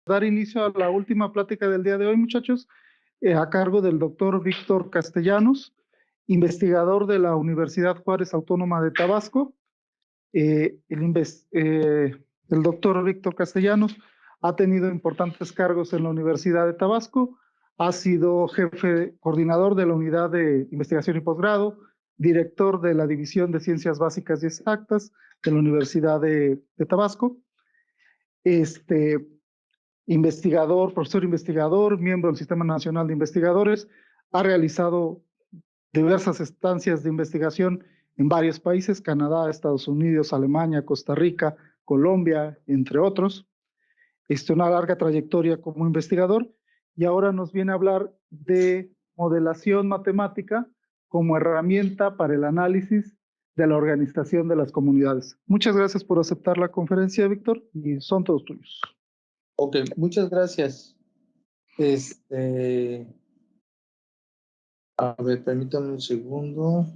dar inicio a la última plática del día de hoy, muchachos, a cargo del doctor Víctor Castellanos, investigador de la Universidad Juárez Autónoma de Tabasco. El doctor Víctor Castellanos ha tenido importantes cargos en la Universidad de Tabasco, ha sido jefe coordinador de la Unidad de Investigación y Posgrado, director de la División de Ciencias Básicas y Exactas de la Universidad de Tabasco, investigador, profesor investigador, miembro del Sistema Nacional de Investigadores, ha realizado diversas estancias de investigación en varios países, Canadá, Estados Unidos, Alemania, Costa Rica, Colombia, entre otros. Una larga trayectoria como investigador y ahora nos viene a hablar de modelación matemática como herramienta para el análisis de la organización de las comunidades. Muchas gracias por aceptar la conferencia, Víctor, y son todos tuyos. Ok, muchas gracias. A ver, permítame un segundo.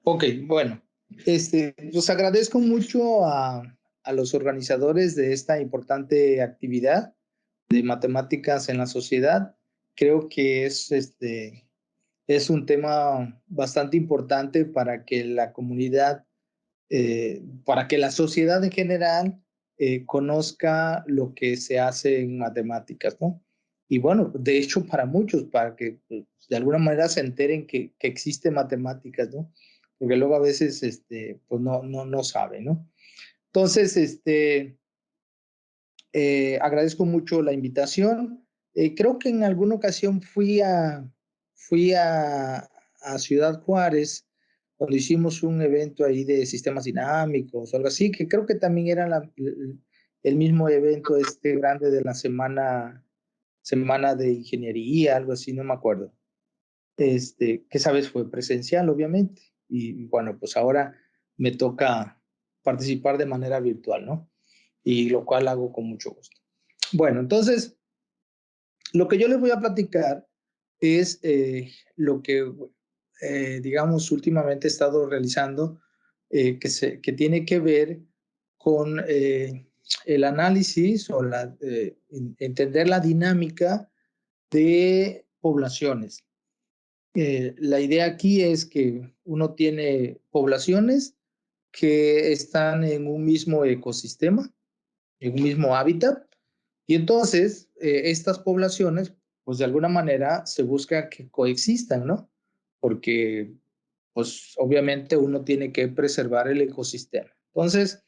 Ok, bueno, pues agradezco mucho a los organizadores de esta importante actividad de matemáticas en la sociedad. Creo que es un tema bastante importante para que la comunidad, para que la sociedad en general conozca lo que se hace en matemáticas, ¿no? Y bueno, de hecho para muchos, para que pues, de alguna manera se enteren que existe matemáticas, ¿no? Porque luego a veces pues no saben, ¿no? Entonces, agradezco mucho la invitación. Creo que en alguna ocasión fui a Ciudad Juárez cuando hicimos un evento ahí de sistemas dinámicos o algo así, que creo que también era el mismo evento grande de la semana de ingeniería, algo así, no me acuerdo. Que esa vez fue presencial, obviamente. Y bueno, pues ahora me toca participar de manera virtual, ¿no? Y lo cual hago con mucho gusto. Bueno, entonces, lo que yo les voy a platicar es lo que, digamos, últimamente he estado realizando, que tiene que ver con el análisis o entender la dinámica de poblaciones. La idea aquí es que uno tiene poblaciones que están en un mismo ecosistema, en un mismo hábitat, y entonces estas poblaciones, pues de alguna manera se busca que coexistan, ¿no? Porque, pues obviamente uno tiene que preservar el ecosistema. Entonces,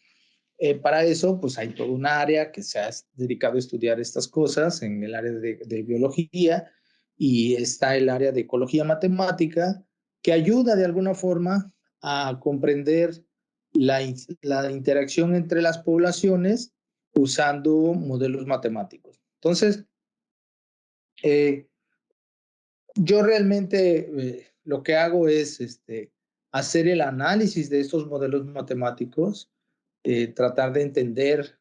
para eso, pues hay todo un área que se ha dedicado a estudiar estas cosas en el área de biología y está el área de ecología matemática que ayuda de alguna forma a comprender la interacción entre las poblaciones usando modelos matemáticos. Entonces, yo realmente lo que hago es hacer el análisis de estos modelos matemáticos, tratar de entender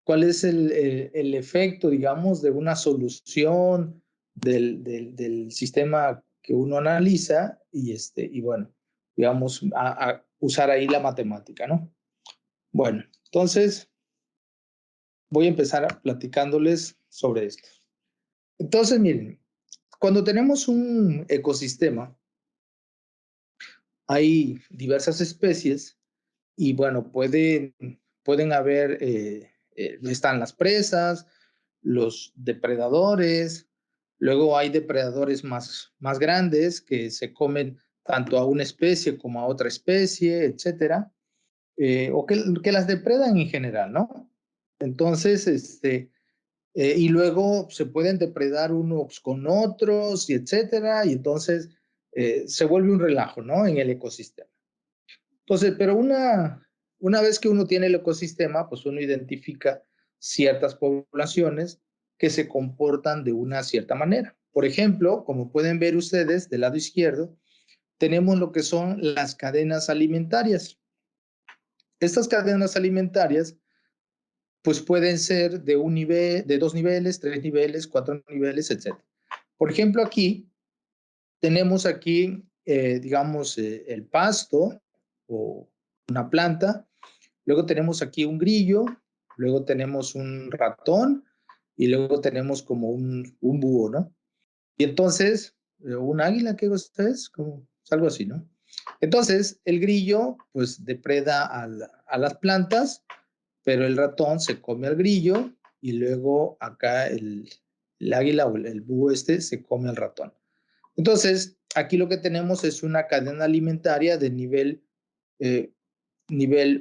cuál es el efecto, digamos, de una solución del sistema que uno analiza y bueno, digamos, a usar ahí la matemática, ¿no? Bueno, entonces voy a empezar platicándoles sobre esto. Entonces, miren, cuando tenemos un ecosistema, hay diversas especies y bueno, pueden haber, están las presas, los depredadores, luego hay depredadores más grandes que se comen tanto a una especie como a otra especie, etcétera, o que las depredan en general, ¿no? Entonces, y luego se pueden depredar unos con otros, y etcétera, y entonces se vuelve un relajo, ¿no? En el ecosistema. Entonces, pero una vez que uno tiene el ecosistema, pues uno identifica ciertas poblaciones que se comportan de una cierta manera. Por ejemplo, como pueden ver ustedes del lado izquierdo, tenemos lo que son las cadenas alimentarias. Estas cadenas alimentarias pues pueden ser de un nivel, de 2 niveles, 3 niveles, 4 niveles, etc. Por ejemplo, aquí tenemos aquí, digamos, el pasto o una planta. Luego tenemos aquí un grillo, luego tenemos un ratón y luego tenemos como un búho, ¿no? Y entonces, un águila, ¿qué cosa es? Como algo así, ¿no? Entonces, el grillo, pues, depreda a las plantas, pero el ratón se come al grillo y luego acá el águila o el búho se come al ratón. Entonces, aquí lo que tenemos es una cadena alimentaria de nivel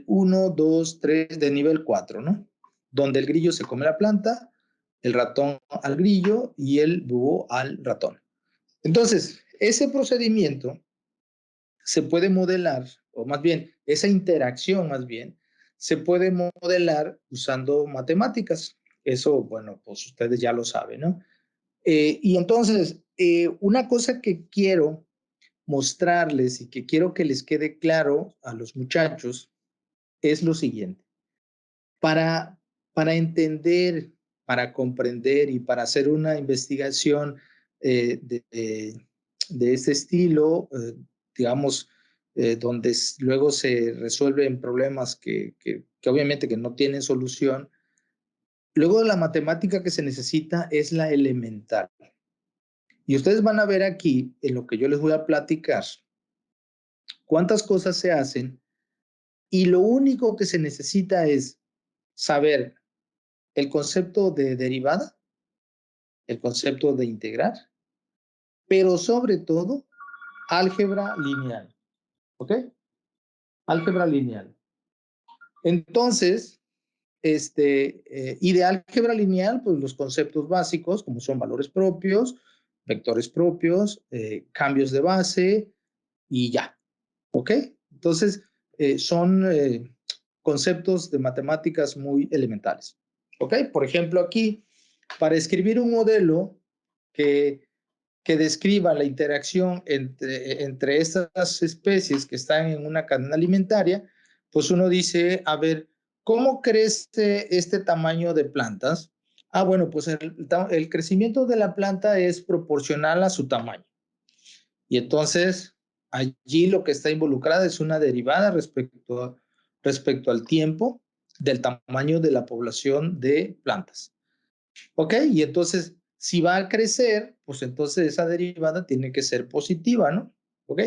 1, 2, 3, de nivel 4, ¿no? Donde el grillo se come la planta, el ratón al grillo y el búho al ratón. Entonces, ese procedimiento se puede modelar, o más bien, esa interacción más bien, se puede modelar usando matemáticas. Eso, bueno, pues ustedes ya lo saben, ¿no? Y entonces, una cosa que quiero mostrarles y que quiero que les quede claro a los muchachos es lo siguiente. Para, para entender, para comprender y para hacer una investigación de este estilo, digamos, donde luego se resuelven problemas que obviamente que no tienen solución, luego la matemática que se necesita es la elemental. Y ustedes van a ver aquí, en lo que yo les voy a platicar, cuántas cosas se hacen y lo único que se necesita es saber el concepto de derivada, el concepto de integrar, pero sobre todo álgebra lineal. ¿Ok? Álgebra lineal. Entonces, y de álgebra lineal, pues los conceptos básicos, como son valores propios, vectores propios, cambios de base y ya. ¿Ok? Entonces, son conceptos de matemáticas muy elementales. ¿Ok? Por ejemplo, aquí, para escribir un modelo que, que describa la interacción entre estas especies que están en una cadena alimentaria, pues uno dice, a ver, ¿cómo crece este tamaño de plantas? Ah, bueno, pues el crecimiento de la planta es proporcional a su tamaño. Y entonces, allí lo que está involucrada es una derivada respecto al tiempo del tamaño de la población de plantas. ¿Ok? Y entonces, si va a crecer, pues entonces esa derivada tiene que ser positiva, ¿no? ¿Ok?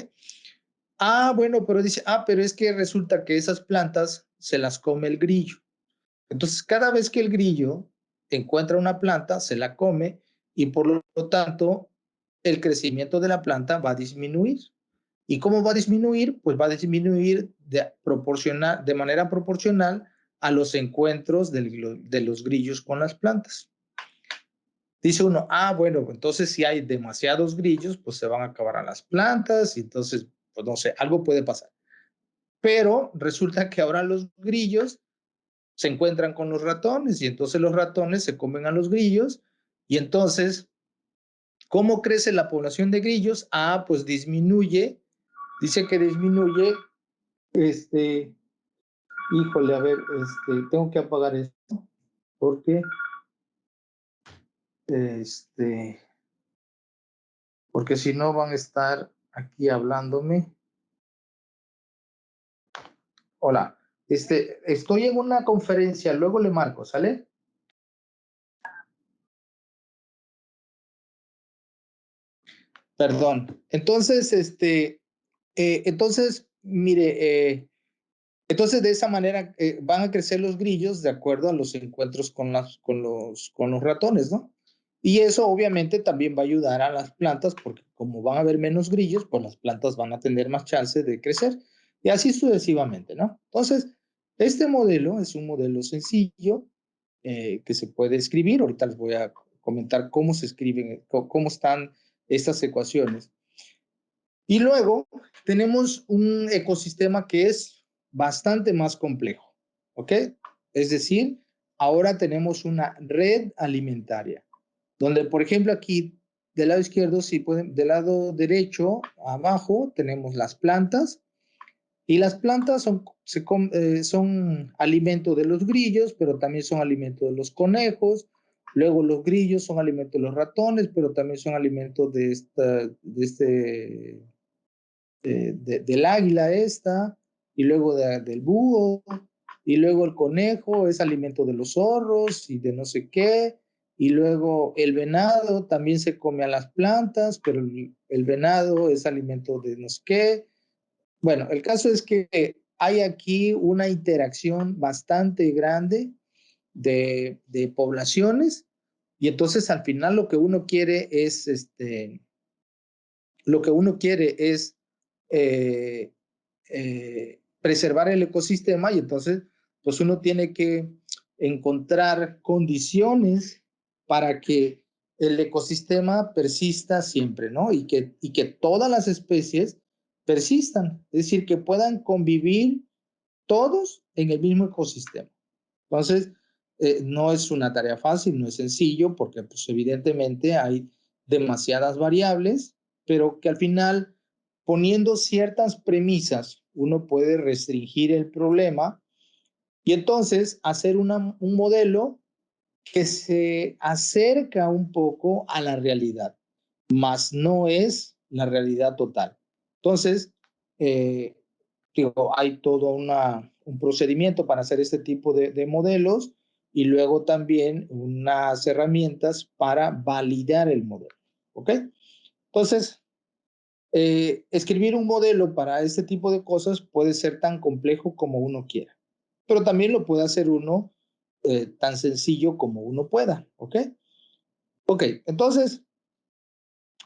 Ah, bueno, pero dice, pero es que resulta que esas plantas se las come el grillo. Entonces, cada vez que el grillo encuentra una planta, se la come y por lo tanto, el crecimiento de la planta va a disminuir. ¿Y cómo va a disminuir? Pues va a disminuir de manera proporcional a los encuentros de los grillos con las plantas. Dice uno, bueno, entonces si hay demasiados grillos, pues se van a acabar a las plantas y entonces, pues no sé, algo puede pasar. Pero resulta que ahora los grillos se encuentran con los ratones y entonces los ratones se comen a los grillos y entonces, ¿cómo crece la población de grillos? Pues disminuye, dice que disminuye, híjole, a ver, tengo que apagar esto porque, porque si no van a estar aquí hablándome. Hola, estoy en una conferencia, luego le marco, ¿sale? Perdón. Entonces, mire, entonces de esa manera van a crecer los grillos de acuerdo a los encuentros con los ratones, ¿no? Y eso obviamente también va a ayudar a las plantas porque como van a haber menos grillos, pues las plantas van a tener más chance de crecer y así sucesivamente, ¿no? Entonces, este modelo es un modelo sencillo que se puede escribir. Ahorita les voy a comentar cómo se escriben, cómo están estas ecuaciones. Y luego tenemos un ecosistema que es bastante más complejo, ¿ok? Es decir, ahora tenemos una red alimentaria, donde, por ejemplo, aquí del lado izquierdo, si pueden, del lado derecho, abajo, tenemos las plantas, y las plantas son alimento de los grillos, pero también son alimento de los conejos, Luego los grillos son alimentos de los ratones, pero también son alimentos del águila esta, y luego del búho, y luego el conejo es alimento de los zorros y de no sé qué, y luego el venado también se come a las plantas, pero el venado es alimento de no sé qué. Bueno, el caso es que hay aquí una interacción bastante grande de poblaciones, y entonces al final lo que uno quiere es eh, preservar el ecosistema, y entonces pues uno tiene que encontrar condiciones para que el ecosistema persista siempre, ¿no? Y que todas las especies persistan, es decir, que puedan convivir todos en el mismo ecosistema. Entonces, no es una tarea fácil, no es sencillo, porque pues, evidentemente hay demasiadas variables, pero que al final, poniendo ciertas premisas, uno puede restringir el problema y entonces hacer un modelo que se acerca un poco a la realidad, mas no es la realidad total. Entonces, eh, digo, hay todo un procedimiento para hacer este tipo de modelos, y luego también unas herramientas para validar el modelo. ¿Ok? Entonces, escribir un modelo para este tipo de cosas puede ser tan complejo como uno quiera, pero también lo puede hacer uno tan sencillo como uno pueda. ¿Ok? Ok, entonces,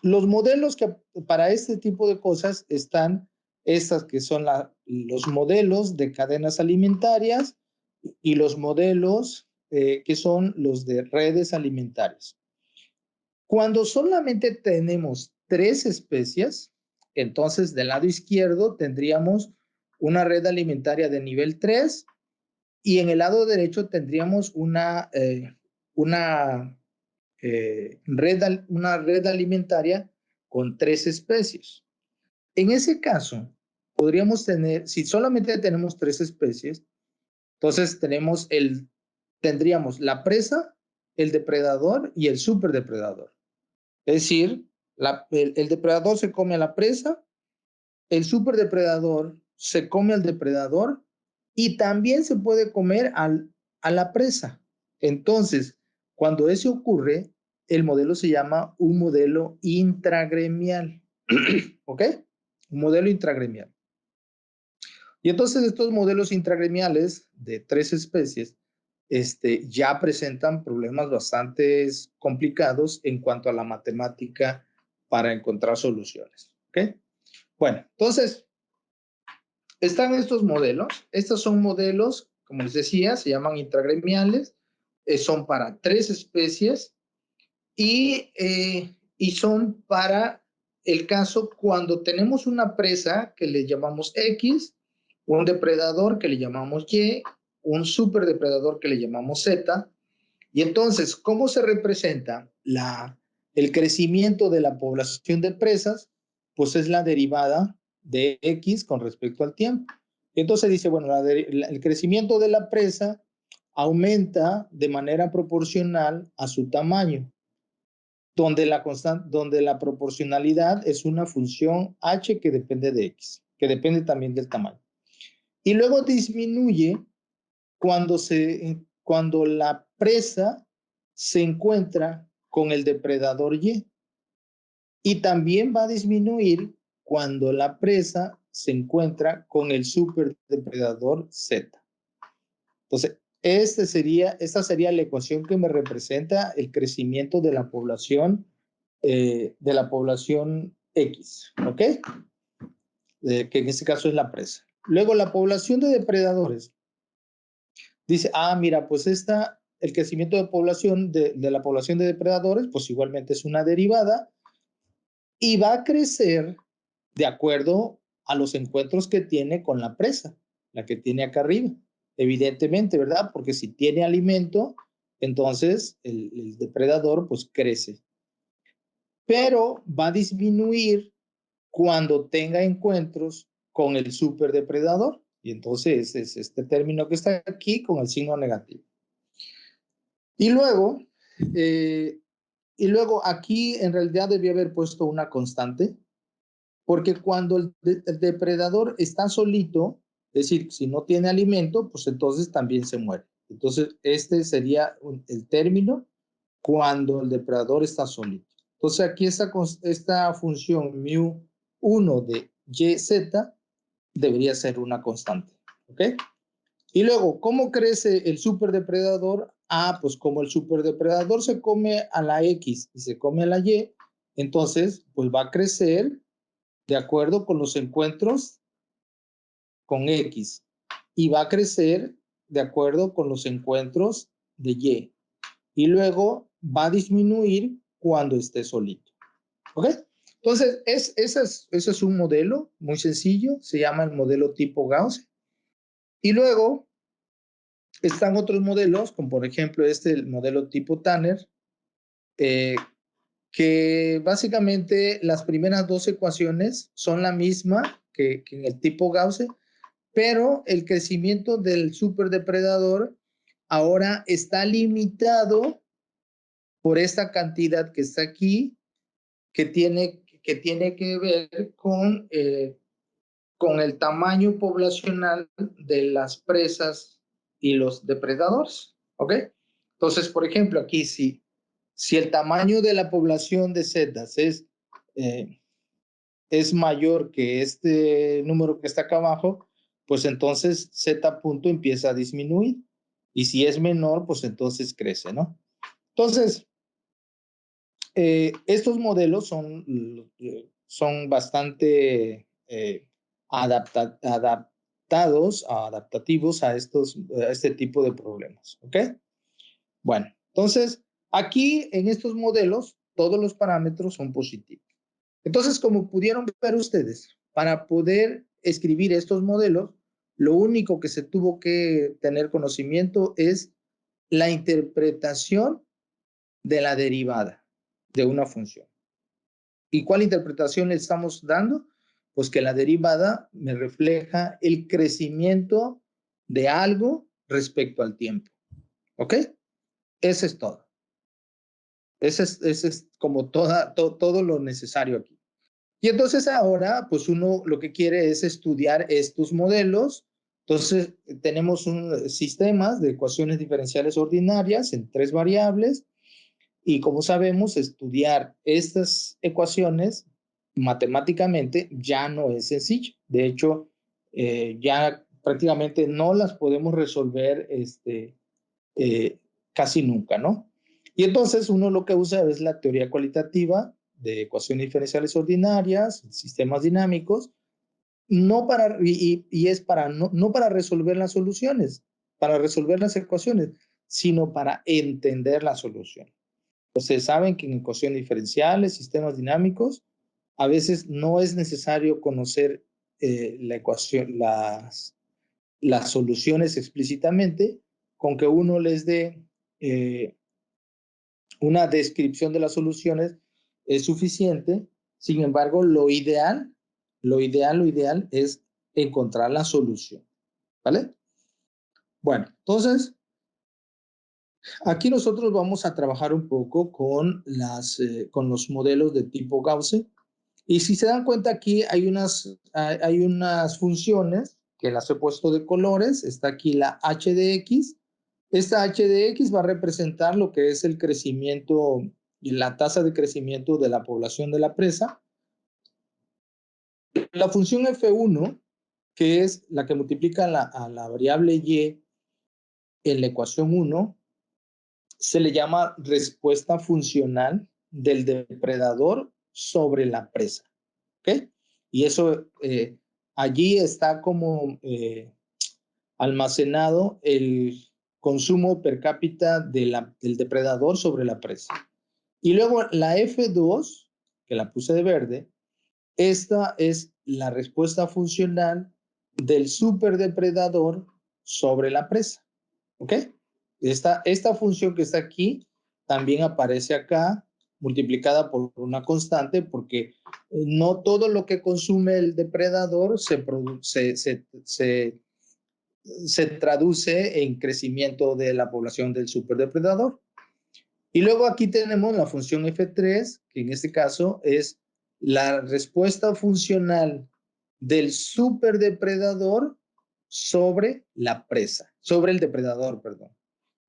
los modelos que para este tipo de cosas están estas que son los modelos de cadenas alimentarias y los modelos que son los de redes alimentarias. Cuando solamente tenemos 3 especies, entonces del lado izquierdo tendríamos una red alimentaria de nivel 3, y en el lado derecho tendríamos una una red alimentaria con 3 especies. En ese caso, podríamos tener, si solamente tenemos 3 especies, entonces tendríamos la presa, el depredador y el superdepredador. Es decir, el depredador se come a la presa, el superdepredador se come al depredador y también se puede comer a la presa. Entonces, cuando eso ocurre, el modelo se llama un modelo intragremial. ¿Ok? Un modelo intragremial. Y entonces estos modelos intragremiales de 3 especies ya presentan problemas bastante complicados en cuanto a la matemática para encontrar soluciones. ¿Ok? Bueno, entonces, están estos modelos. Estos son modelos, como les decía, se llaman intragremiales. Son para 3 especies y son para el caso cuando tenemos una presa que le llamamos X, un depredador que le llamamos Y, un superdepredador que le llamamos Z. Y entonces, ¿cómo se representa el crecimiento de la población de presas? Pues es la derivada de X con respecto al tiempo. Entonces dice, bueno, el crecimiento de la presa aumenta de manera proporcional a su tamaño, donde la proporcionalidad es una función h que depende de x, que depende también del tamaño. Y luego disminuye cuando la presa se encuentra con el depredador y. Y también va a disminuir cuando la presa se encuentra con el superdepredador z. Entonces, esta sería la ecuación que me representa el crecimiento de la población X, ¿ok? Que en este caso es la presa. Luego, la población de depredadores. Dice, mira, pues el crecimiento de población de la población de depredadores, pues igualmente es una derivada y va a crecer de acuerdo a los encuentros que tiene con la presa, la que tiene acá arriba. Evidentemente, ¿verdad? Porque si tiene alimento, entonces el depredador pues crece. Pero va a disminuir cuando tenga encuentros con el superdepredador. Y entonces es este término que está aquí con el signo negativo. Y luego Y luego aquí en realidad debía haber puesto una constante, porque cuando el depredador está solito, es decir, si no tiene alimento, pues entonces también se muere. Entonces, este sería el término cuando el depredador está solito. Entonces, aquí esta función mu1 de YZ debería ser una constante. ¿Ok? Y luego, ¿cómo crece el superdepredador? Ah, pues como el superdepredador se come a la X y se come a la Y, entonces, pues va a crecer de acuerdo con los encuentros con X y va a crecer de acuerdo con los encuentros de Y. Y luego va a disminuir cuando esté solito. ¿Ok? Entonces, ese es un modelo muy sencillo, se llama el modelo tipo Gauss. Y luego están otros modelos, como por ejemplo el modelo tipo Tanner, que básicamente las primeras dos ecuaciones son la misma que en el tipo Gauss, pero el crecimiento del superdepredador ahora está limitado por esta cantidad que está aquí, que tiene que ver con el tamaño poblacional de las presas y los depredadores. ¿Ok? Entonces, por ejemplo, aquí si el tamaño de la población de setas es mayor que este número que está acá abajo, pues entonces Z punto empieza a disminuir. Y si es menor, pues entonces crece, ¿no? Entonces, estos modelos son bastante adaptativos a este tipo de problemas. ¿Ok? Bueno, entonces, aquí en estos modelos, todos los parámetros son positivos. Entonces, como pudieron ver ustedes, para poder escribir estos modelos, lo único que se tuvo que tener conocimiento es la interpretación de la derivada de una función. ¿Y cuál interpretación le estamos dando? Pues que la derivada me refleja el crecimiento de algo respecto al tiempo. ¿Ok? Eso es todo. Ese es como todo lo necesario aquí. Y entonces ahora, pues uno lo que quiere es estudiar estos modelos. Entonces, tenemos sistemas de ecuaciones diferenciales ordinarias en 3 variables. Y como sabemos, estudiar estas ecuaciones matemáticamente ya no es sencillo. De hecho, ya prácticamente no las podemos resolver casi nunca, ¿no? Y entonces uno lo que usa es la teoría cualitativa de ecuaciones diferenciales ordinarias, sistemas dinámicos, y es para no para resolver las soluciones, para resolver las ecuaciones, sino para entender la solución. Ustedes saben que en ecuaciones diferenciales, sistemas dinámicos, a veces no es necesario conocer la ecuación, las soluciones explícitamente, con que uno les dé una descripción de las soluciones es suficiente. Sin embargo, lo ideal es encontrar la solución. ¿Vale? Bueno, entonces, aquí nosotros vamos a trabajar un poco con los modelos de tipo Gauss. Y si se dan cuenta aquí hay unas funciones que las he puesto de colores. Está aquí la h de x. Esta h de x va a representar lo que es el crecimiento y la tasa de crecimiento de la población de la presa. La función f1, que es la que multiplica a la variable y en la ecuación 1, se le llama respuesta funcional del depredador sobre la presa. ¿Ok? Y eso allí está como almacenado el consumo per cápita del depredador sobre la presa. Y luego la F2, que la puse de verde, esta es la respuesta funcional del superdepredador sobre la presa. ¿Ok? Esta función que está aquí también aparece acá multiplicada por una constante porque no todo lo que consume el depredador se traduce en crecimiento de la población del superdepredador. Y luego aquí tenemos la función F3, que en este caso es la respuesta funcional del superdepredador sobre la presa, sobre el depredador, perdón.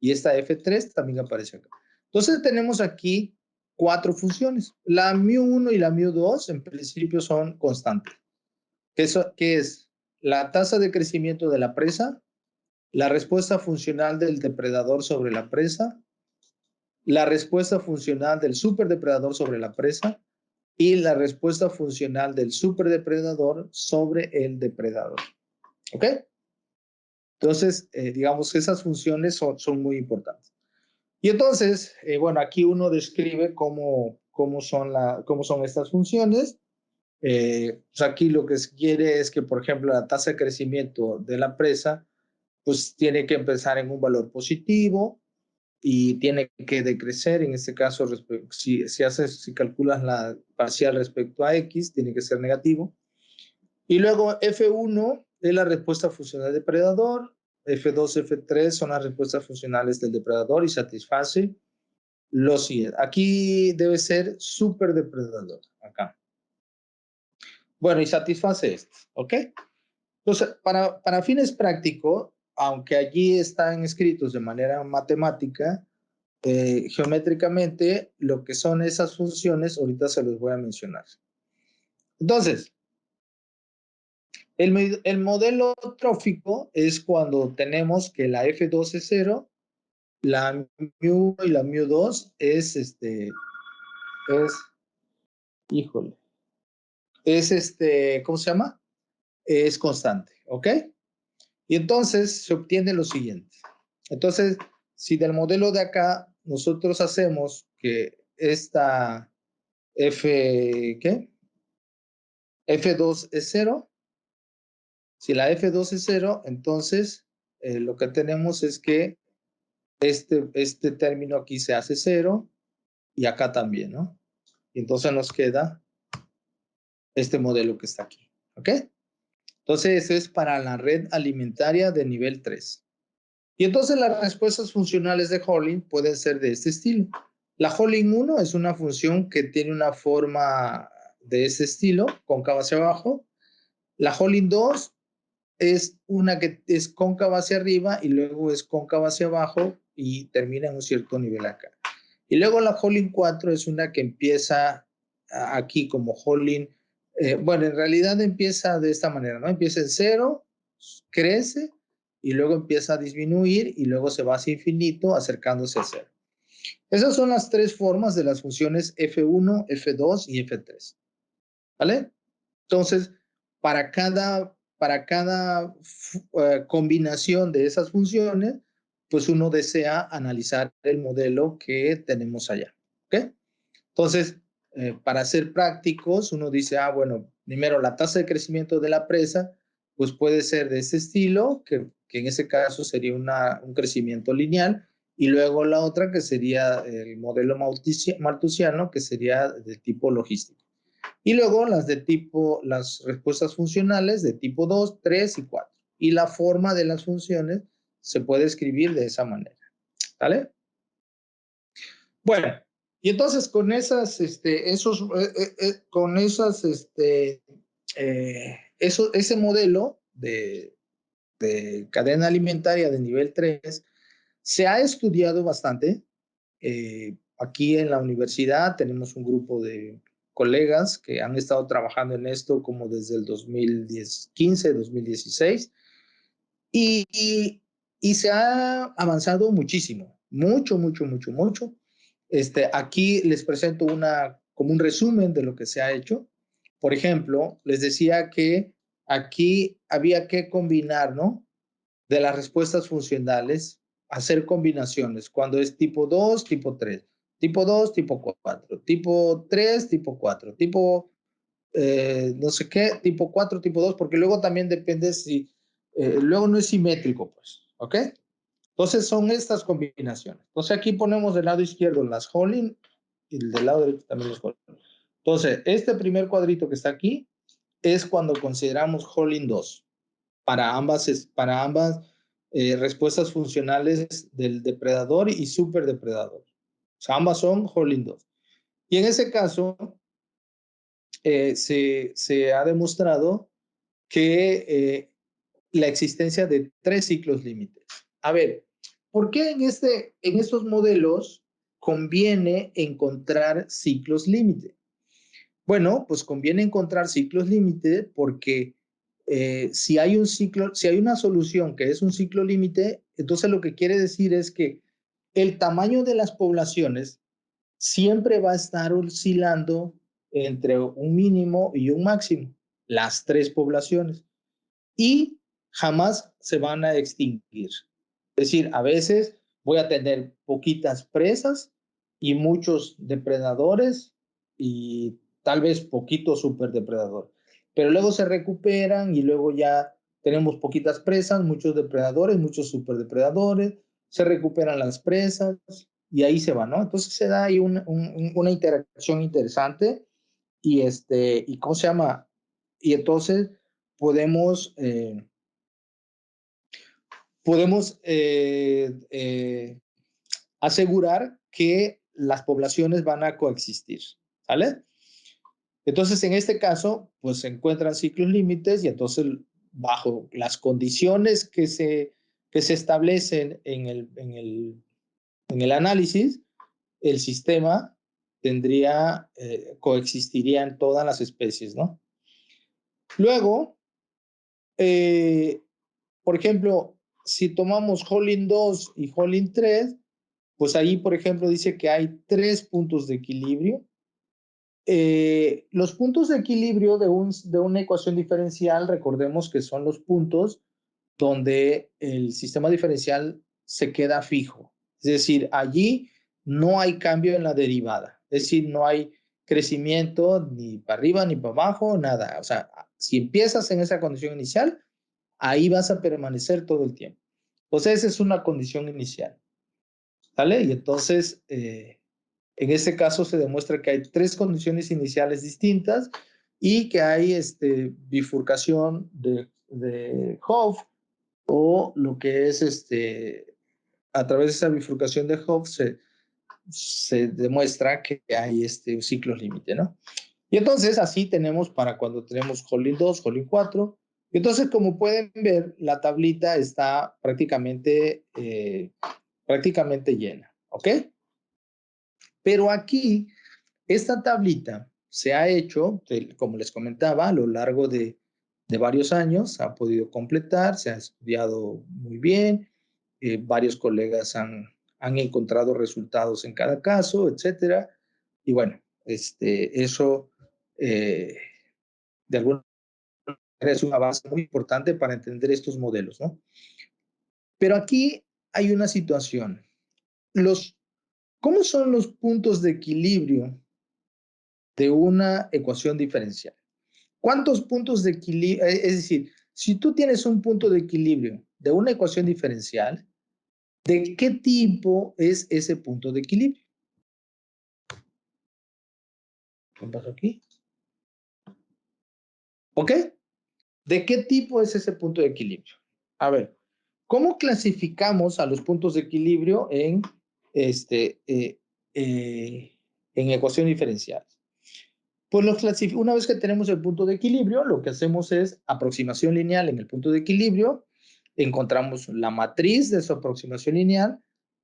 Y esta F3 también aparece acá. Entonces tenemos aquí 4 funciones. La μ1 y la μ2 en principio son constantes. ¿Qué es? La tasa de crecimiento de la presa, la respuesta funcional del depredador sobre la presa, la respuesta funcional del superdepredador sobre la presa y la respuesta funcional del superdepredador sobre el depredador. ¿Ok? Entonces, digamos, esas funciones son muy importantes. Y entonces, bueno, aquí uno describe cómo son estas funciones. Pues aquí lo que se quiere es que, por ejemplo, la tasa de crecimiento de la presa, pues tiene que empezar en un valor positivo y tiene que decrecer. En este caso, si calculas la parcial respecto a X, tiene que ser negativo. Y luego F1 es la respuesta funcional del depredador, F2, F3 son las respuestas funcionales del depredador y satisface lo siguiente. Aquí debe ser superdepredador, acá. Bueno, y satisface esto, ¿ok? Entonces, para fines prácticos, aunque allí están escritos de manera matemática, geométricamente, lo que son esas funciones, ahorita se los voy a mencionar. Entonces, el modelo trófico es cuando tenemos que la F2 es 0, la μ1 y la μ2 híjole, ¿cómo se llama? Es constante, ¿ok? Y entonces se obtiene lo siguiente. Entonces, si del modelo de acá nosotros hacemos que esta F2 es 0, si la F2 es 0, entonces lo que tenemos es que este término aquí se hace 0 y acá también, ¿no? Y entonces nos queda este modelo que está aquí, ¿ok? Entonces, eso es para la red alimentaria de nivel 3. Y entonces las respuestas funcionales de Holding pueden ser de este estilo. La Holding 1 es una función que tiene una forma de este estilo, cóncava hacia abajo. La Holding 2 es una que es cóncava hacia arriba y luego es cóncava hacia abajo y termina en un cierto nivel acá. Y luego la Holding 4 es una que empieza aquí como Holding, bueno, en realidad empieza de esta manera, ¿no? Empieza en 0, crece y luego empieza a disminuir y luego se va hacia infinito acercándose a 0. Esas son las 3 formas de las funciones F1, F2 y F3. ¿Vale? Entonces, para cada combinación de esas funciones, pues uno desea analizar el modelo que tenemos allá. ¿Ok? Entonces, para ser prácticos, uno dice, bueno, primero la tasa de crecimiento de la presa, pues puede ser de este estilo, que en ese caso sería un crecimiento lineal, y luego la otra que sería el modelo malthusiano, que sería de tipo logístico. Y luego las respuestas funcionales de tipo 2, 3 y 4. Y la forma de las funciones se puede escribir de esa manera. ¿Vale? Bueno, y entonces con ese modelo de cadena alimentaria de nivel 3 se ha estudiado bastante. Aquí en la universidad tenemos un grupo de colegas que han estado trabajando en esto como desde el 2015, 2016, y se ha avanzado muchísimo, mucho, mucho, mucho, mucho. Aquí les presento como un resumen de lo que se ha hecho. Por ejemplo, les decía que aquí había que combinar, ¿no? De las respuestas funcionales, hacer combinaciones. Cuando es tipo 2, tipo 3. Tipo 2, tipo 4. Tipo 3, tipo 4. Tipo no sé qué, tipo 4, tipo 2, porque luego también depende si, luego no es simétrico, pues, ¿ok? Entonces son estas combinaciones. Entonces aquí ponemos del lado izquierdo las Holding y del lado derecho también las Holding. Entonces, este primer cuadrito que está aquí es cuando consideramos Holding 2 para ambas respuestas funcionales del depredador y superdepredador. sea, ambas son Holding 2. Y en ese caso, se ha demostrado que la existencia de 3 ciclos límites. A ver, ¿por qué en estos modelos conviene encontrar ciclos límite? Bueno, pues conviene encontrar ciclos límite porque si hay una solución que es un ciclo límite, entonces lo que quiere decir es que el tamaño de las poblaciones siempre va a estar oscilando entre un mínimo y un máximo, las 3 poblaciones, y jamás se van a extinguir. Es decir, a veces voy a tener poquitas presas y muchos depredadores y tal vez poquitos superdepredadores, pero luego se recuperan y luego ya tenemos poquitas presas, muchos depredadores, muchos superdepredadores, se recuperan las presas y ahí se va, ¿no? Entonces se da ahí una interacción interesante y ¿cómo se llama? Y entonces podemos asegurar que las poblaciones van a coexistir, ¿vale? Entonces, en este caso, pues se encuentran ciclos límites y entonces bajo las condiciones que se establecen en el análisis, el sistema coexistiría en todas las especies, ¿no? Luego, por ejemplo, si tomamos Holding 2 y Holding 3, pues ahí, por ejemplo, dice que hay 3 puntos de equilibrio. Los puntos de equilibrio de una ecuación diferencial, recordemos que son los puntos donde el sistema diferencial se queda fijo. Es decir, allí no hay cambio en la derivada. Es decir, no hay crecimiento ni para arriba ni para abajo, nada. O sea, si empiezas en esa condición inicial, ahí vas a permanecer todo el tiempo. Pues esa es una condición inicial. ¿Vale? Y entonces, en este caso se demuestra que hay 3 condiciones iniciales distintas y que hay bifurcación de Hopf, o lo que es a través de esa bifurcación de Hopf se demuestra que hay ciclos límite, ¿no? Y entonces así tenemos para cuando tenemos Holding 2, Holding 4. Entonces, como pueden ver, la tablita está prácticamente llena, ¿ok? Pero aquí, esta tablita se ha hecho, como les comentaba, a lo largo de varios años, ha podido completar, se ha estudiado muy bien, varios colegas han encontrado resultados en cada caso, etcétera. Y bueno, eso de alguna manera es una base muy importante para entender estos modelos, ¿no? Pero aquí hay una situación. ¿Cómo son los puntos de equilibrio de una ecuación diferencial? ¿Cuántos puntos de equilibrio? Es decir, si tú tienes un punto de equilibrio de una ecuación diferencial, ¿de qué tipo es ese punto de equilibrio? ¿Qué pasó aquí? ¿Ok? ¿De qué tipo es ese punto de equilibrio? A ver, ¿cómo clasificamos a los puntos de equilibrio este, eh, en ecuación diferencial? Pues una vez que tenemos el punto de equilibrio, lo que hacemos es aproximación lineal en el punto de equilibrio, encontramos la matriz de su aproximación lineal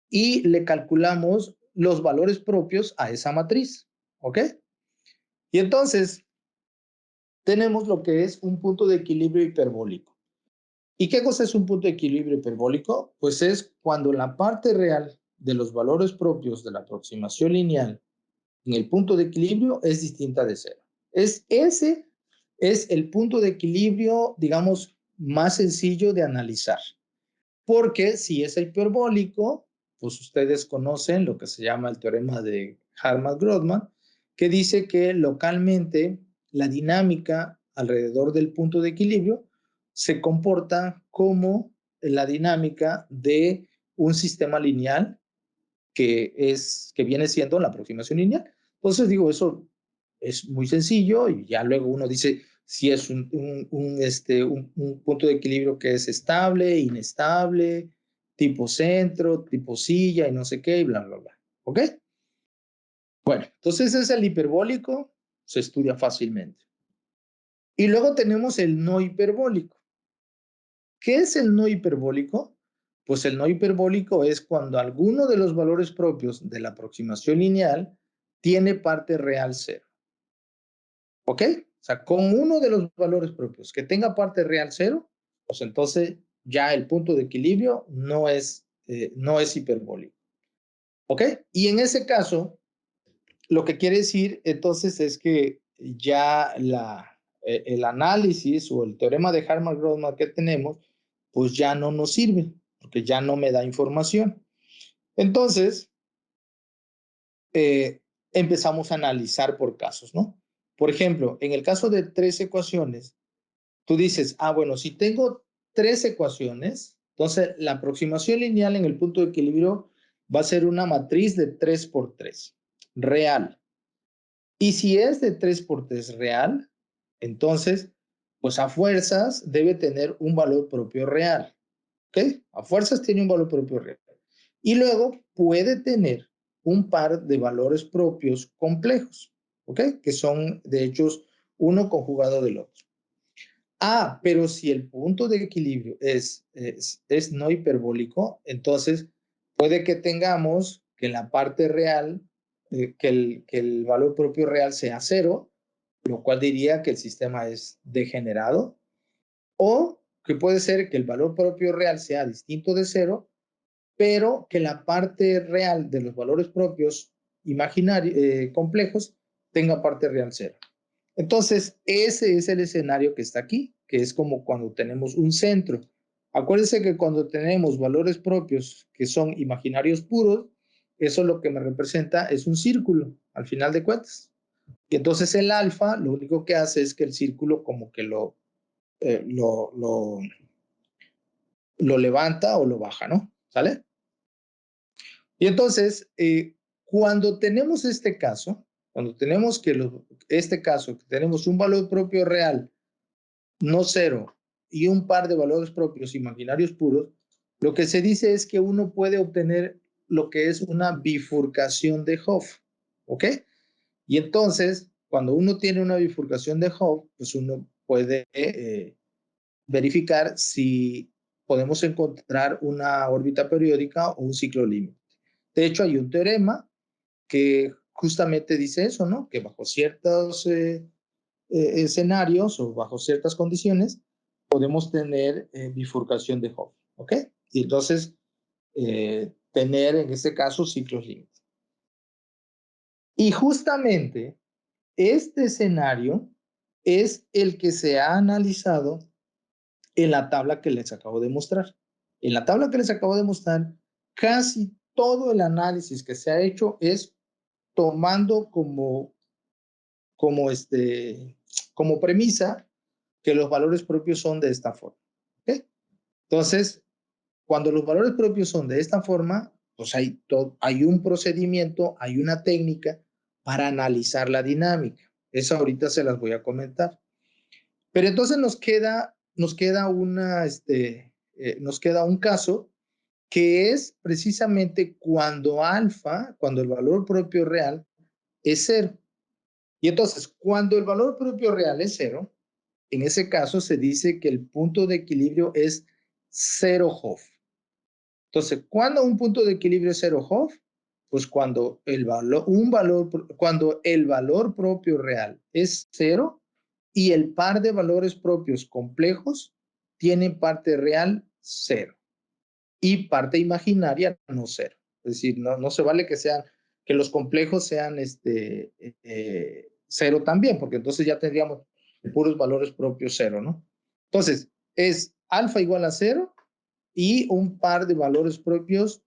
y le calculamos los valores propios a esa matriz, ¿ok? Y entonces tenemos lo que es un punto de equilibrio hiperbólico. ¿Y qué cosa es un punto de equilibrio hiperbólico? Pues es cuando la parte real de los valores propios de la aproximación lineal en el punto de equilibrio es distinta de cero. Ese es el punto de equilibrio, digamos, más sencillo de analizar. Porque si es hiperbólico, pues ustedes conocen lo que se llama el teorema de Harmat-Grothman, que dice que localmente la dinámica alrededor del punto de equilibrio se comporta como la dinámica de un sistema lineal que viene siendo la aproximación lineal. Entonces digo, eso es muy sencillo y ya luego uno dice si es un punto de equilibrio que es estable, inestable, tipo centro, tipo silla y no sé qué, y bla, bla, bla. ¿Ok? Bueno, entonces es el hiperbólico, se estudia fácilmente. Y luego tenemos el no hiperbólico. ¿Qué es el no hiperbólico? Pues el no hiperbólico es cuando alguno de los valores propios de la aproximación lineal tiene parte real cero. ¿Ok? O sea, con uno de los valores propios que tenga parte real cero, pues entonces ya el punto de equilibrio no es hiperbólico. ¿Ok? Y en ese caso, lo que quiere decir entonces es que ya el análisis o el teorema de Harman-Grossman que tenemos, pues ya no nos sirve, porque ya no me da información. Entonces, empezamos a analizar por casos, ¿no? Por ejemplo, en el caso de 3 ecuaciones, tú dices, bueno, si tengo 3 ecuaciones, entonces la aproximación lineal en el punto de equilibrio va a ser una matriz de 3 por 3, real. Y si es de 3 por 3 real, entonces, pues a fuerzas debe tener un valor propio real. ¿Ok? A fuerzas tiene un valor propio real. Y luego puede tener un par de valores propios complejos. ¿Ok? Que son, de hecho, uno conjugado del otro. Pero si el punto de equilibrio es no hiperbólico, entonces puede que tengamos que la parte real, que el valor propio real sea cero, lo cual diría que el sistema es degenerado, o que puede ser que el valor propio real sea distinto de cero, pero que la parte real de los valores propios imaginarios, complejos, tenga parte real cero. Entonces, ese es el escenario que está aquí, que es como cuando tenemos un centro. Acuérdense que cuando tenemos valores propios que son imaginarios puros, eso lo que me representa es un círculo, al final de cuentas. Y entonces el alfa lo único que hace es que el círculo como que lo levanta o lo baja, ¿no? ¿Sale? Y entonces, cuando tenemos este caso, cuando tenemos este caso, que tenemos un valor propio real no cero, y un par de valores propios imaginarios puros, lo que se dice es que uno puede obtener lo que es una bifurcación de Hopf, ¿ok? Y entonces, cuando uno tiene una bifurcación de Hopf, pues uno puede verificar si podemos encontrar una órbita periódica o un ciclo límite. De hecho, hay un teorema que justamente dice eso, ¿no? Que bajo ciertos escenarios o bajo ciertas condiciones, podemos tener bifurcación de Hopf, ¿ok? Y entonces tener en este caso ciclos límites. Y justamente este escenario es el que se ha analizado en la tabla que les acabo de mostrar. En la tabla que les acabo de mostrar, casi todo el análisis que se ha hecho es tomando como premisa que los valores propios son de esta forma. ¿Okay? Entonces, cuando los valores propios son de esta forma, pues hay un procedimiento, hay una técnica para analizar la dinámica. Eso ahorita se las voy a comentar. Pero entonces nos queda un caso que es precisamente cuando cuando el valor propio real es cero. Y entonces, cuando el valor propio real es cero, en ese caso se dice que el punto de equilibrio es cero Hopf. Entonces, ¿cuándo un punto de equilibrio es cero Hopf? Pues cuando cuando el valor propio real es cero y el par de valores propios complejos tienen parte real cero y parte imaginaria no cero. Es decir, no se vale que los complejos sean cero también, porque entonces ya tendríamos puros valores propios cero, ¿no? Entonces, es alfa igual a cero y un par de valores propios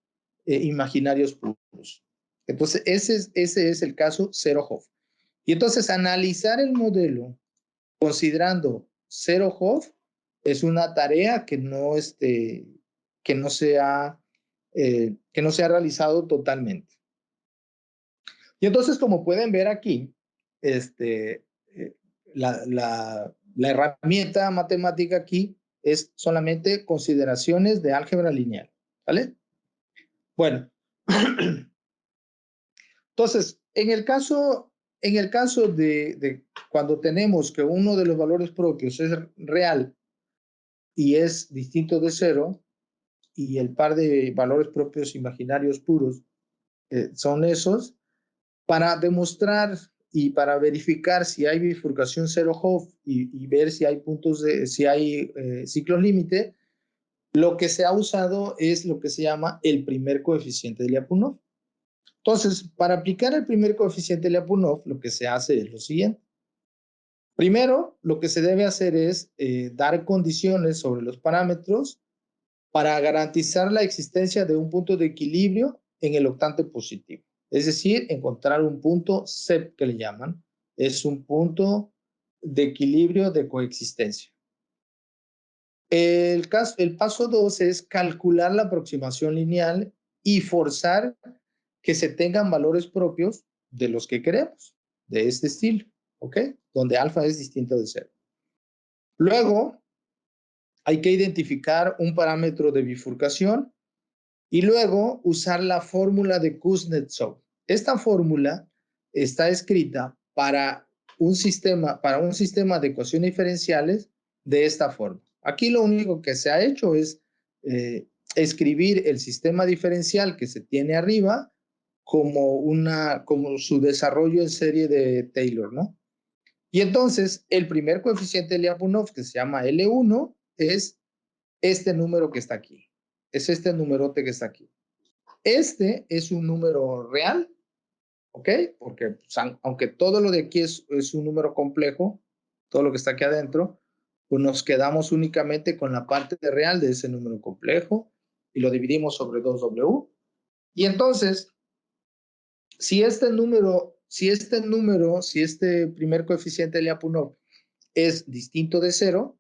imaginarios puros. Entonces, ese es el caso cero Hopf. Y entonces, analizar el modelo considerando cero Hopf es una tarea que no se ha realizado totalmente. Y entonces, como pueden ver aquí, la herramienta matemática aquí es solamente consideraciones de álgebra lineal, ¿vale? Bueno, entonces, En el caso, de cuando tenemos que uno de los valores propios es real y es distinto de cero, y el par de valores propios imaginarios puros son esos, para demostrar y para verificar si hay bifurcación cero-Hopf y ver si hay si hay ciclos límite, lo que se ha usado es lo que se llama el primer coeficiente de Lyapunov. Entonces, para aplicar el primer coeficiente de Lyapunov, lo que se hace es lo siguiente. Primero, lo que se debe hacer es dar condiciones sobre los parámetros para garantizar la existencia de un punto de equilibrio en el octante positivo. Es decir, encontrar un punto CEP que le llaman. Es un punto de equilibrio de coexistencia. El paso 2 es calcular la aproximación lineal y forzar que se tengan valores propios de los que queremos, de este estilo, ¿ok? Donde alfa es distinto de cero. Luego, hay que identificar un parámetro de bifurcación y luego usar la fórmula de Kuznetsov. Esta fórmula está escrita para un sistema de ecuaciones diferenciales de esta forma. Aquí lo único que se ha hecho es escribir el sistema diferencial que se tiene arriba como su desarrollo en serie de Taylor, ¿no? Y entonces el primer coeficiente de Lyapunov, que se llama L1, es este número que está aquí. Es este numerote que está aquí. Este es un número real, ¿ok? Porque pues, aunque todo lo de aquí es un número complejo, todo lo que está aquí adentro, pues nos quedamos únicamente con la parte real de ese número complejo y lo dividimos sobre 2W. Y entonces, si este primer coeficiente de Lyapunov es distinto de cero,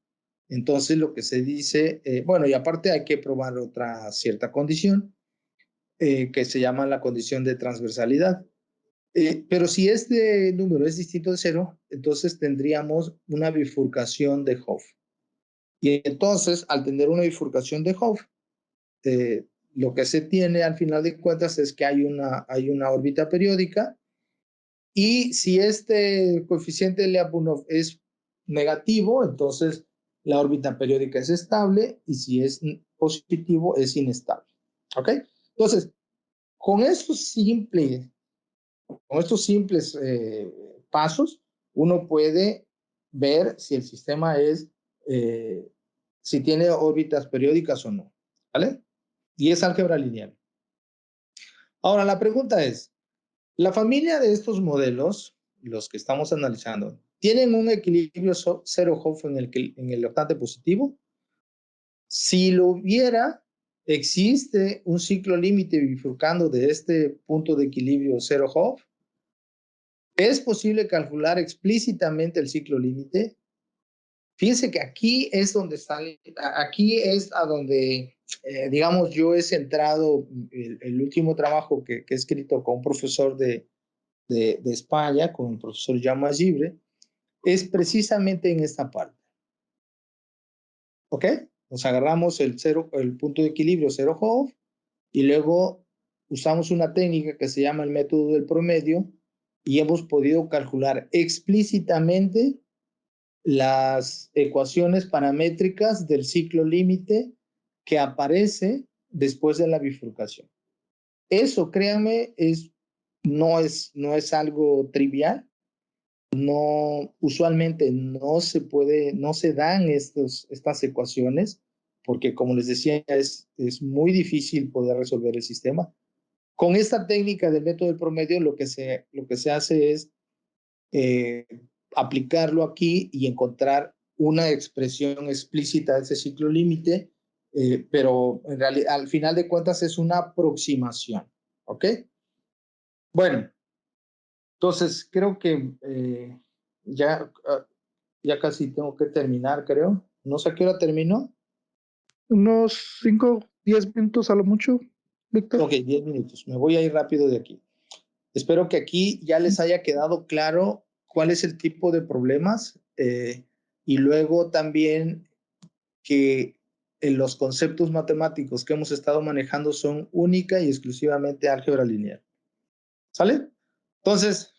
entonces lo que se dice, bueno, y aparte hay que probar otra cierta condición, que se llama la condición de transversalidad. Pero si este número es distinto de cero, entonces tendríamos una bifurcación de Hopf. Y entonces, al tener una bifurcación de Hopf, lo que se tiene al final de cuentas es que hay una órbita periódica, y si este coeficiente de Lyapunov es negativo, entonces la órbita periódica es estable, y si es positivo es inestable. ¿Ok? Entonces, con estos simples pasos, uno puede ver si el sistema si tiene órbitas periódicas o no, ¿vale? Y es álgebra lineal. Ahora, la pregunta es, la familia de estos modelos, los que estamos analizando, ¿tienen un equilibrio cero-Hopf en el octante positivo? Si lo hubiera, ¿existe un ciclo límite bifurcando de este punto de equilibrio cero-Hopf? ¿Es posible calcular explícitamente el ciclo límite? Fíjense que aquí es donde aquí es a donde, digamos, yo he centrado el último trabajo que he escrito con un profesor de España, con el profesor Jaume Gibre, es precisamente en esta parte. ¿Ok? Nos agarramos el punto de equilibrio cero Hopf, y luego usamos una técnica que se llama el método del promedio, y hemos podido calcular explícitamente las ecuaciones paramétricas del ciclo límite que aparece después de la bifurcación. Eso, créanme, no es algo trivial. No, usualmente no se dan estas ecuaciones, porque como les decía, es muy difícil poder resolver el sistema. Con esta técnica del método del promedio, lo que se hace es aplicarlo aquí y encontrar una expresión explícita de ese ciclo límite, pero en realidad, al final de cuentas, es una aproximación. ¿Ok? Bueno, entonces creo que ya, ya casi tengo que terminar, creo. No sé a qué hora termino. Unos 5, 10 minutos a lo mucho, Víctor. Ok, 10 minutos. Me voy a ir rápido de aquí. Espero que aquí ya les haya quedado claro cuál es el tipo de problemas, y luego también que los conceptos matemáticos que hemos estado manejando son única y exclusivamente álgebra lineal. ¿Sale? Entonces,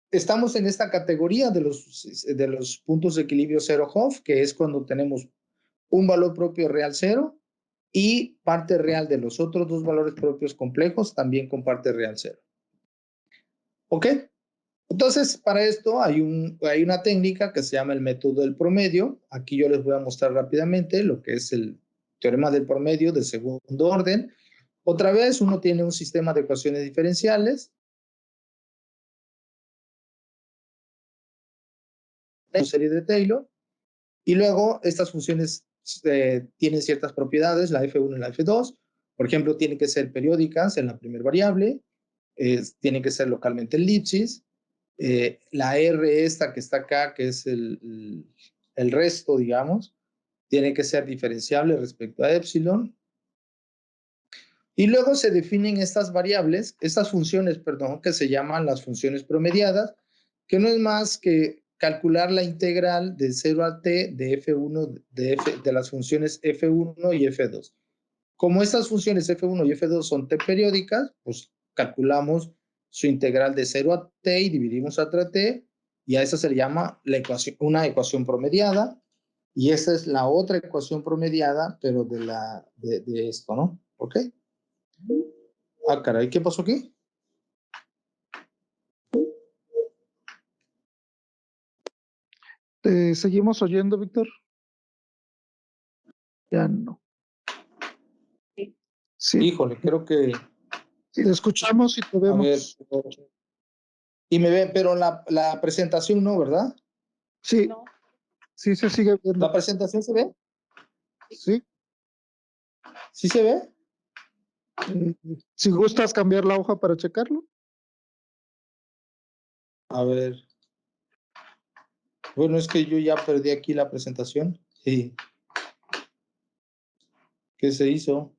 estamos en esta categoría de los puntos de equilibrio cero Hopf, que es cuando tenemos un valor propio real cero y parte real de los otros dos valores propios complejos también con parte real cero. ¿Ok? Entonces, para esto hay una técnica que se llama el método del promedio. Aquí yo les voy a mostrar rápidamente lo que es el teorema del promedio de segundo orden. Otra vez, uno tiene un sistema de ecuaciones diferenciales, una serie de Taylor, y luego estas funciones tienen ciertas propiedades, la F1 y la F2. Por ejemplo, tienen que ser periódicas en la primera variable, tienen que ser localmente en Lipschitz. La R esta que está acá, que es el resto, digamos, tiene que ser diferenciable respecto a epsilon. Y luego se definen estas variables, estas funciones, perdón, que se llaman las funciones promediadas, que no es más que calcular la integral de 0 a t de F1, de las funciones F1 y F2. Como estas funciones F1 y F2 son t periódicas, pues calculamos su integral de 0 a t y dividimos entre t, y a esa se le llama una ecuación promediada, y esta es la otra ecuación promediada, pero de esto, ¿no? ¿Ok? Ah, caray, ¿qué pasó aquí? ¿Te seguimos oyendo, Víctor? Ya no. Sí, Híjole, creo que, sí, te escuchamos y te a ver, vemos. y me ven, pero la presentación no, ¿verdad? Sí, sí se sigue ¿La viendo. presentación se ve? Sí. ¿Sí se ve? Si gustas cambiar la hoja para checarlo. A ver. Bueno, es que yo ya perdí aquí la presentación. Sí. ¿Qué se hizo?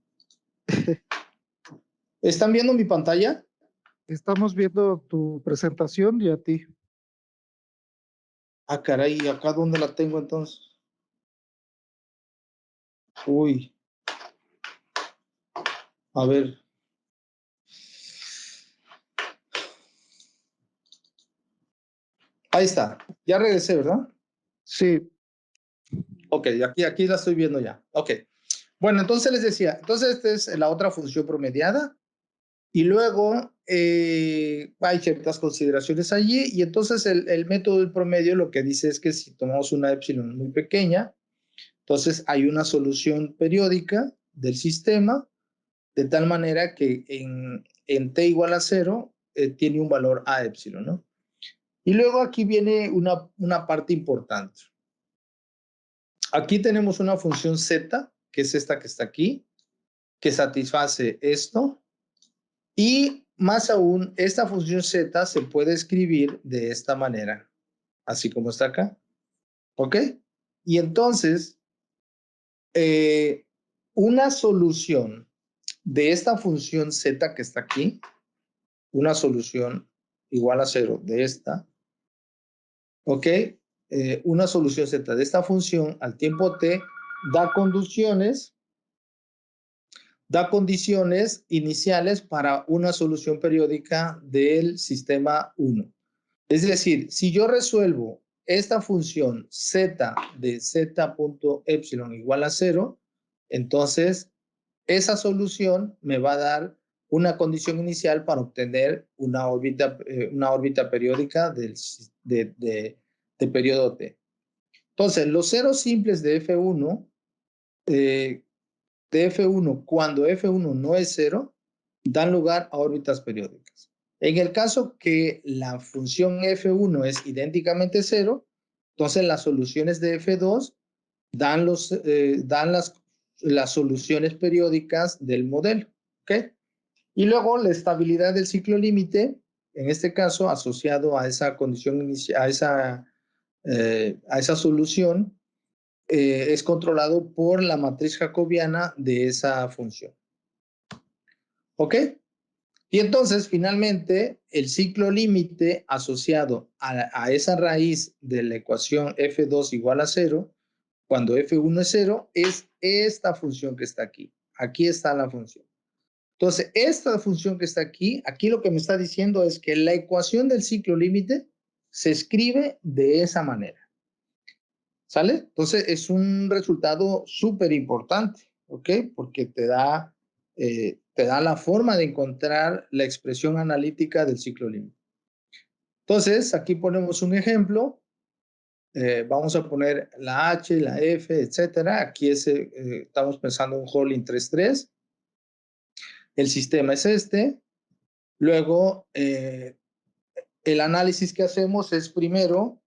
¿Están viendo mi pantalla? Estamos viendo tu presentación y a ti. Ah, caray, ¿y acá dónde la tengo entonces? Uy, a ver. Ahí está. Ya regresé, ¿verdad? Sí, Ok, aquí la estoy viendo ya. Ok. Bueno, entonces les decía, entonces esta es la otra función promediada. Y luego hay ciertas consideraciones allí, y entonces el método del promedio lo que dice es que si tomamos una epsilon muy pequeña, entonces hay una solución periódica del sistema, de tal manera que en t igual a 0 tiene un valor a epsilon, ¿no? Y luego aquí viene una parte importante. Aquí tenemos una función z, que es esta que está aquí, que satisface esto. Y más aún, esta función z se puede escribir de esta manera, así como está acá. ¿Ok? Y entonces, una solución de esta función z que está aquí, una solución igual a 0 de esta, ¿ok? Una solución z de esta función al tiempo t da condiciones iniciales para una solución periódica del sistema 1. Es decir, si yo resuelvo esta función z de z.epsilon igual a 0, entonces esa solución me va a dar una condición inicial para obtener una órbita periódica de periodo t. Entonces, los ceros simples de F1, cuando F1 no es 0, dan lugar a órbitas periódicas. En el caso que la función F1 es idénticamente 0, entonces las soluciones de F2 dan las soluciones periódicas del modelo. ¿Ok? Y luego la estabilidad del ciclo límite, en este caso asociado a esa condición inicial, a esa solución, es controlado por la matriz jacobiana de esa función. ¿Ok? Y entonces, finalmente, el ciclo límite asociado a esa raíz de la ecuación F2 igual a 0, cuando F1 es 0, es esta función que está aquí. Aquí está la función. Entonces, esta función que está aquí lo que me está diciendo es que la ecuación del ciclo límite se escribe de esa manera. ¿Sale? Entonces, es un resultado súper importante, ¿ok? Porque te da la forma de encontrar la expresión analítica del ciclo límite. Entonces, aquí ponemos un ejemplo. Vamos a poner la H, la F, etcétera. Aquí estamos pensando en un Holling 3,3. El sistema es este. Luego, el análisis que hacemos es primero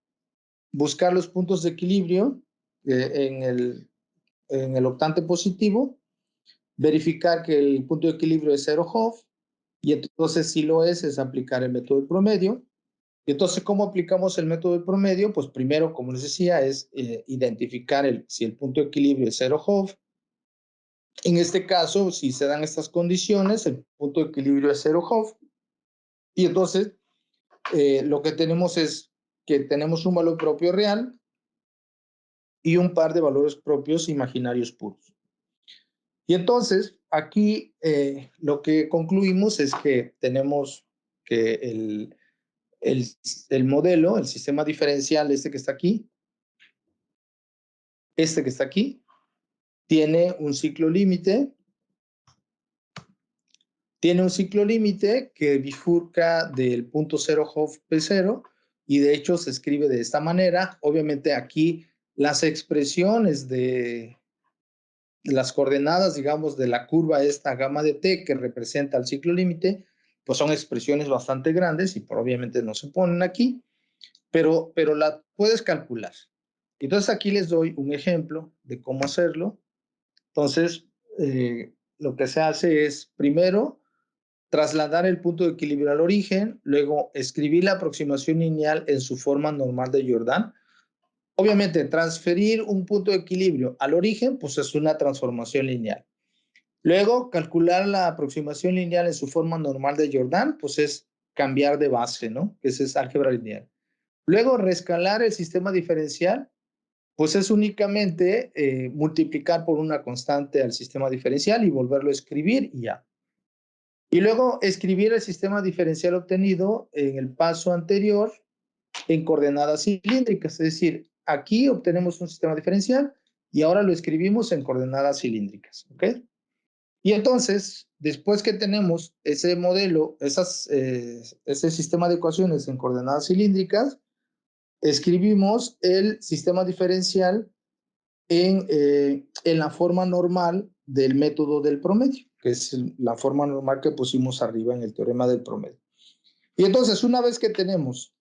buscar los puntos de equilibrio en el octante positivo, verificar que el punto de equilibrio es 0 Hopf, y entonces si lo es aplicar el método del promedio. Y entonces, ¿cómo aplicamos el método del promedio? Pues primero, como les decía, es identificar si el punto de equilibrio es 0 Hopf. En este caso, si se dan estas condiciones, el punto de equilibrio es 0 Hopf. Y entonces, lo que tenemos es que tenemos un valor propio real y un par de valores propios imaginarios puros. Y entonces, aquí lo que concluimos es que tenemos que el modelo, el sistema diferencial, este que está aquí, tiene un ciclo límite. Tiene un ciclo límite que bifurca del punto 0 Hopf P0, y de hecho se escribe de esta manera. Obviamente aquí las expresiones de las coordenadas, digamos, de la curva esta gamma de t que representa el ciclo límite, pues son expresiones bastante grandes y obviamente no se ponen aquí, pero la puedes calcular. Entonces aquí les doy un ejemplo de cómo hacerlo. Entonces, lo que se hace es primero trasladar el punto de equilibrio al origen, luego escribir la aproximación lineal en su forma normal de Jordan. Obviamente, transferir un punto de equilibrio al origen, pues es una transformación lineal. Luego, calcular la aproximación lineal en su forma normal de Jordan, pues es cambiar de base, ¿no? Ese es álgebra lineal. Luego, reescalar el sistema diferencial, pues es únicamente multiplicar por una constante al sistema diferencial y volverlo a escribir y ya. Y luego escribir el sistema diferencial obtenido en el paso anterior en coordenadas cilíndricas. Es decir, aquí obtenemos un sistema diferencial y ahora lo escribimos en coordenadas cilíndricas. ¿Ok? Y entonces, después que tenemos ese modelo, ese sistema de ecuaciones en coordenadas cilíndricas, escribimos el sistema diferencial en la forma normal del método del promedio, que es la forma normal que pusimos arriba en el teorema del promedio. Y entonces, una vez que tenemos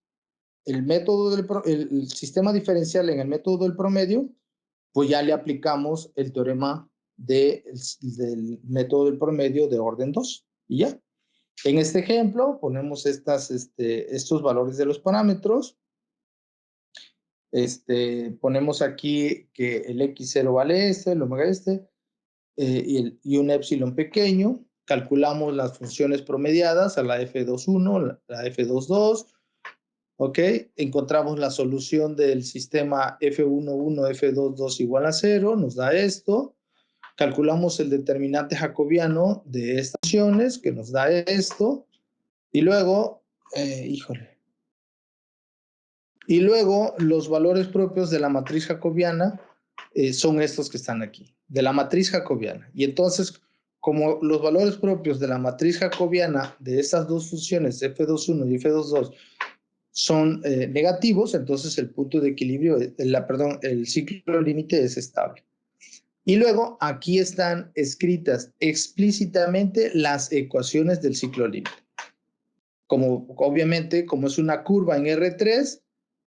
el sistema diferencial en el método del promedio, pues ya le aplicamos el teorema del método del promedio de orden 2. Y ya. En este ejemplo, ponemos estos valores de los parámetros. Ponemos aquí que el x0 vale el omega y un epsilon pequeño. Calculamos las funciones promediadas a la F2,1, la F2,2. ¿Ok? Encontramos la solución del sistema F1,1, F2,2 igual a 0, nos da esto. Calculamos el determinante jacobiano de estas funciones, que nos da esto. Y luego, Y luego los valores propios de la matriz jacobiana son estos que están aquí, de la matriz jacobiana. Y entonces, como los valores propios de la matriz jacobiana de estas dos funciones, F2,1 y F2,2, son negativos, entonces el punto de equilibrio, el ciclo límite es estable. Y luego aquí están escritas explícitamente las ecuaciones del ciclo límite. Obviamente, como es una curva en R3,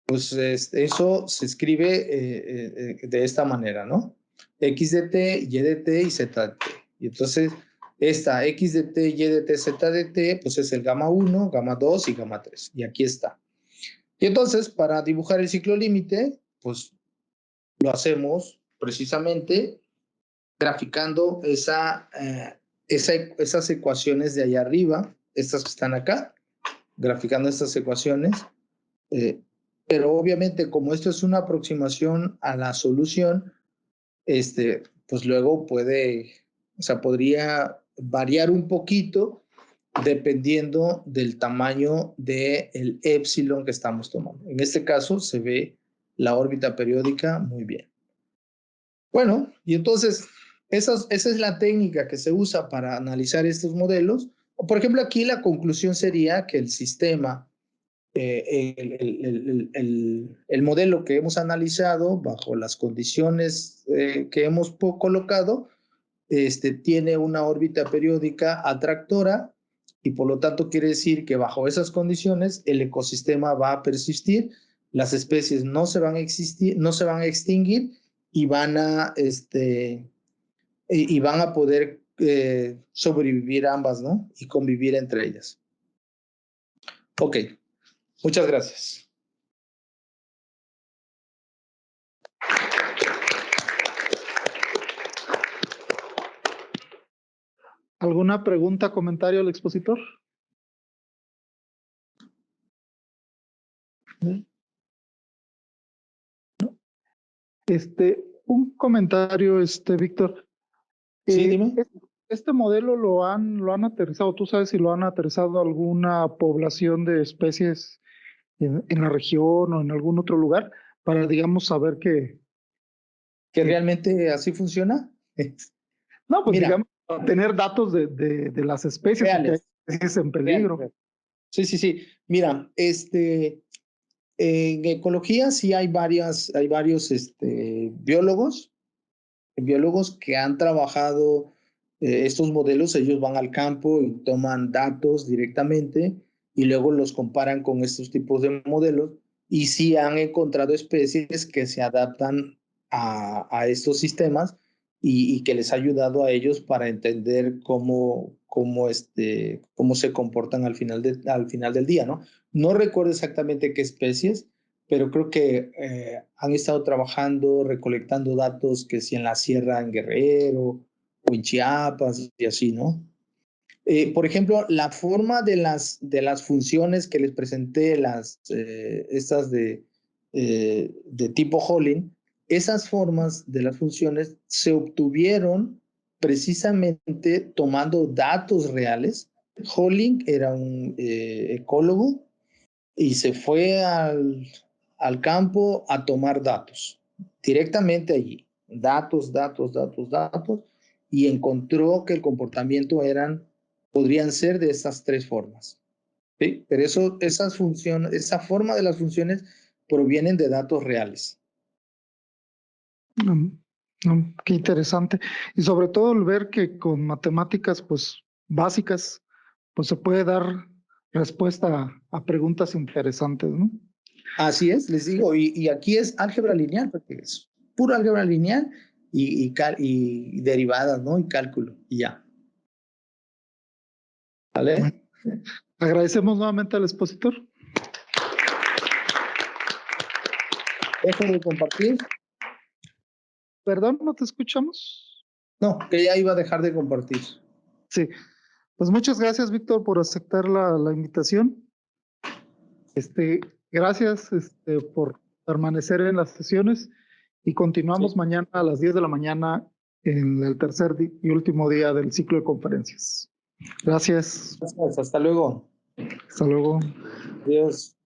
pues eso se escribe de esta manera, ¿no? X de t, Y de t y Z de t. Y entonces, esta X de t, Y de t, Z de t, pues es el gamma 1, gamma 2 y gamma 3. Y aquí está. Y entonces, para dibujar el ciclo límite, pues lo hacemos precisamente graficando esas ecuaciones de allá arriba, estas que están acá, graficando estas ecuaciones. Pero obviamente, como esto es una aproximación a la solución, pues luego podría variar un poquito dependiendo del tamaño del épsilon que estamos tomando. En este caso se ve la órbita periódica muy bien. Bueno, y entonces esa es la técnica que se usa para analizar estos modelos. Por ejemplo, aquí la conclusión sería que el sistema, el modelo que hemos analizado bajo las condiciones que hemos colocado, tiene una órbita periódica atractora y por lo tanto quiere decir que bajo esas condiciones el ecosistema va a persistir, las especies no se van a extinguir y van a, y van a poder sobrevivir ambas, ¿no? Y convivir entre ellas. Ok, muchas gracias. ¿Alguna pregunta, comentario al expositor? Un comentario, Víctor. Sí, dime. Este modelo lo han aterrizado, ¿tú sabes si lo han aterrizado a alguna población de especies en la región o en algún otro lugar para, digamos, saber que realmente así funciona? No, pues Mira, digamos, tener datos de las especies y que hay especies en peligro. Real. Sí. Mira, en ecología sí hay varios biólogos que han trabajado estos modelos. Ellos van al campo y toman datos directamente y luego los comparan con estos tipos de modelos y sí han encontrado especies que se adaptan a estos sistemas y que les ha ayudado a ellos para entender cómo se comportan al final del día, ¿no? No recuerdo exactamente qué especies, pero creo que han estado trabajando, recolectando datos que si en la sierra en Guerrero o en Chiapas y así, ¿no? Por ejemplo, la forma de las funciones que les presenté, estas de tipo Holding, esas formas de las funciones se obtuvieron precisamente tomando datos reales. Holding era un ecólogo y se fue al campo a tomar datos, directamente allí, datos, y encontró que el comportamiento podrían ser de estas tres formas. ¿Sí? Pero esa forma de las funciones provienen de datos reales. Qué interesante. Y sobre todo el ver que con matemáticas pues básicas pues se puede dar respuesta a preguntas interesantes, ¿no? Así es, les digo, y aquí es álgebra lineal, porque es pura álgebra lineal y derivadas, ¿no? Y cálculo, y ya. ¿Vale? Agradecemos nuevamente al expositor. Dejo de compartir. Perdón, ¿no te escuchamos? No, que ya iba a dejar de compartir. Sí, pues muchas gracias, Víctor, por aceptar la invitación. Gracias por permanecer en las sesiones y continuamos mañana a las 10 de la mañana en el tercer y último día del ciclo de conferencias. Gracias. Gracias, hasta luego. Hasta luego. Adiós.